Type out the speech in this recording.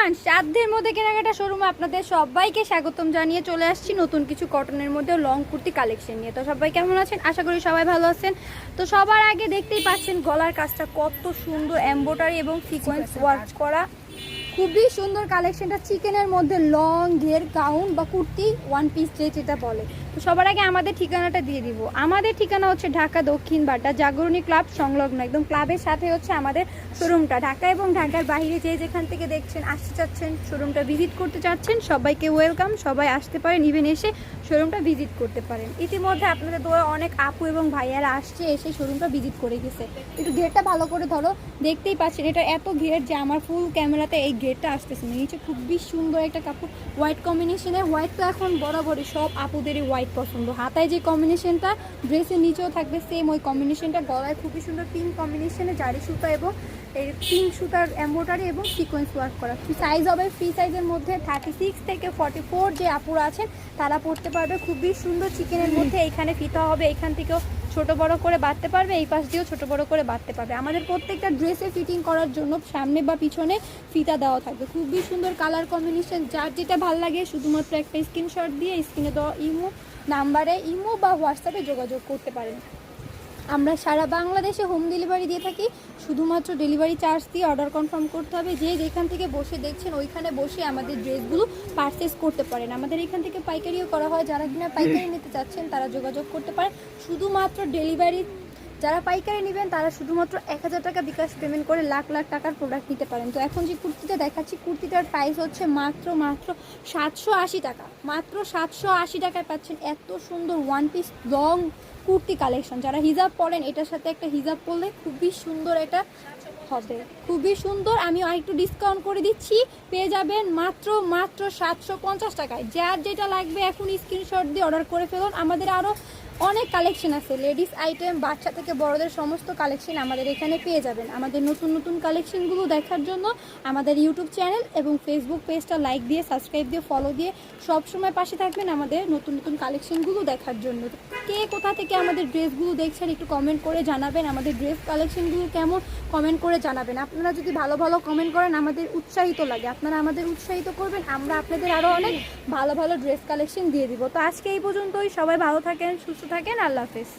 Everyone, সাধ্যের মধ্যে কেনাকাটা শোরুমে আপনাদের সবাইকে স্বাগতম জানিয়ে চলে আসছি নতুন কিছু কটনের মধ্যে লং কুর্তি কালেকশন নিয়ে। তো সবাই কেমন আছেন? আশা করি সবাই ভালো আছেন। তো সবার আগে দেখতেই পাচ্ছেন গলার কাজটা কত সুন্দর, এমব্রয়ডারি এবং সিকোয়েন্স ওয়ার্ক করা, খুবই সুন্দর কালেকশনটা। চিকেনের মধ্যে লং ঘের গাউন বা কুর্তি ওয়ান পিস যেটা বলে। তো সবার আগে আমাদের ঠিকানাটা দিয়ে দিব। আমাদের ঠিকানা হচ্ছে ঢাকা দক্ষিণ বাড্ডা জাগরণী ক্লাব সংলগ্ন, একদম ক্লাবের সাথে হচ্ছে আমাদের শোরুমটা। ঢাকা এবং ঢাকার বাইরে যেখান থেকে দেখছেন, আসতে চাচ্ছেন, শোরুমটা ভিজিট করতে চাচ্ছেন, সবাইকে ওয়েলকাম। সবাই আসতে পারেন, ইভেন এসে শোরুমটা ভিজিট করতে পারেন। ইতিমধ্যে আপনাদের দোয়া অনেক আপু এবং ভাইয়ারা আসছে, এসে শোরুমটা ভিজিট করে গেছে। একটু ঘেরটা ভালো করে ধরো, দেখতেই পাচ্ছেন এটা এত ঘের যে আমার ফুল ক্যামেরাতে এই ঘেরটা আসতেছে না। নিচে খুবই সুন্দর একটা কাপড়, হোয়াইট কম্বিনেশনে। হোয়াইট তো এখন বরাবরই সব আপুদেরই হোয়াইট পছন্দ। হাতায় যে কম্বিনেশনটা ড্রেসের নিচেও থাকবে সেম ওই কম্বিনেশনটা। গলায় খুবই সুন্দর পিঙ্ক কম্বিনেশনে জারি সুতা এবং এই পিঙ্ক সুতার এমব্রয়ডারি এবং সিকোয়েন্স ওয়ার্ক করা। সাইজ হবে ফ্রি সাইজের মধ্যে 36 থেকে 44 যে আপুরা আছেন তারা পড়তে পারবে। খুবই সুন্দর চিকেনের মধ্যে এখানে ফিতা হবে, এখান থেকেও ছোট বড় করে বাঁধতে পারবে, এই পাশ দিয়েও ছোট বড় করে বাঁধতে পারবে। আমাদের প্রত্যেকটা ড্রেসে ফিটিং করার জন্য সামনে বা পিছনে ফিতা দেওয়া থাকবে। খুবই সুন্দর কালার কম্বিনেশন। যার যেটা ভালো লাগে শুধুমাত্র একটা স্ক্রিনশট দিয়ে স্ক্রিনে দেওয়া ইমো নাম্বারে ইমো বা হোয়াটসঅ্যাপে যোগাযোগ করতে পারেন। আমরা সারা বাংলাদেশে হোম ডেলিভারি দিয়ে থাকি। শুধুমাত্র ডেলিভারি চার্জ দিয়ে অর্ডার কনফার্ম করতে হবে। যে যেখান থেকে বসে দেখছেন ওইখানে বসে আমাদের ড্রেসগুলো পারচেস করতে পারেন। আমাদের এখান থেকে পাইকারিও করা হয়। যারা কিনা পাইকারি নিতে চাচ্ছেন তারা যোগাযোগ করতে পারেন। শুধুমাত্র ডেলিভারি, যারা পাইকারি নেবেন তারা শুধুমাত্র 1000 টাকা বিকাশ পেমেন্ট করে লাখ লাখ টাকার প্রোডাক্ট নিতে পারেন। তো এখন যে কুর্তিটা দেখাচ্ছি, কুর্তিটার প্রাইস হচ্ছে মাত্র 780 টাকা। মাত্র 780 টাকায় পাচ্ছেন এত সুন্দর one piece long kurti collection. যারা হিজাব পরেন এটার সাথে একটা হিজাব পরলে খুবই সুন্দর এটা হবে, খুবই সুন্দর। আমি আরেকটু ডিসকাউন্ট করে দিচ্ছি, পেয়ে যাবেন মাত্র 750 টাকায়। যার যেটা লাগবে এখন স্ক্রিনশট দিয়ে অর্ডার করে ফেলুন। আমাদের আরও অনেক কালেকশন আছে, লেডিস আইটেম, বাচ্চা থেকে বড়দের সমস্ত কালেকশন আমাদের এখানে পেয়ে যাবেন। আমাদের নতুন নতুন কালেকশনগুলো দেখার জন্য আমাদের ইউটিউব চ্যানেল এবং ফেসবুক পেজটা লাইক দিয়ে, সাবস্ক্রাইব দিয়ে, ফলো দিয়ে সবসময় পাশে থাকবেন আমাদের নতুন নতুন কালেকশনগুলো দেখার জন্য। কে কোথা থেকে আমাদের ড্রেসগুলো দেখছেন একটু কমেন্ট করে জানাবেন। আমাদের ড্রেস কালেকশনগুলো কেমন কমেন্ট করে জানাবেন। আপনারা যদি ভালো ভালো কমেন্ট করেন আমাদের উৎসাহিত লাগে, আপনারা আমাদের উৎসাহিত করবেন, আমরা আপনাদের আরও অনেক ভালো ভালো ড্রেস কালেকশন দিয়ে দিব। তো আজকে এই পর্যন্তই। সবাই ভালো থাকেন, সুস্থ থাকেন, আল্লাহ হাফেজ।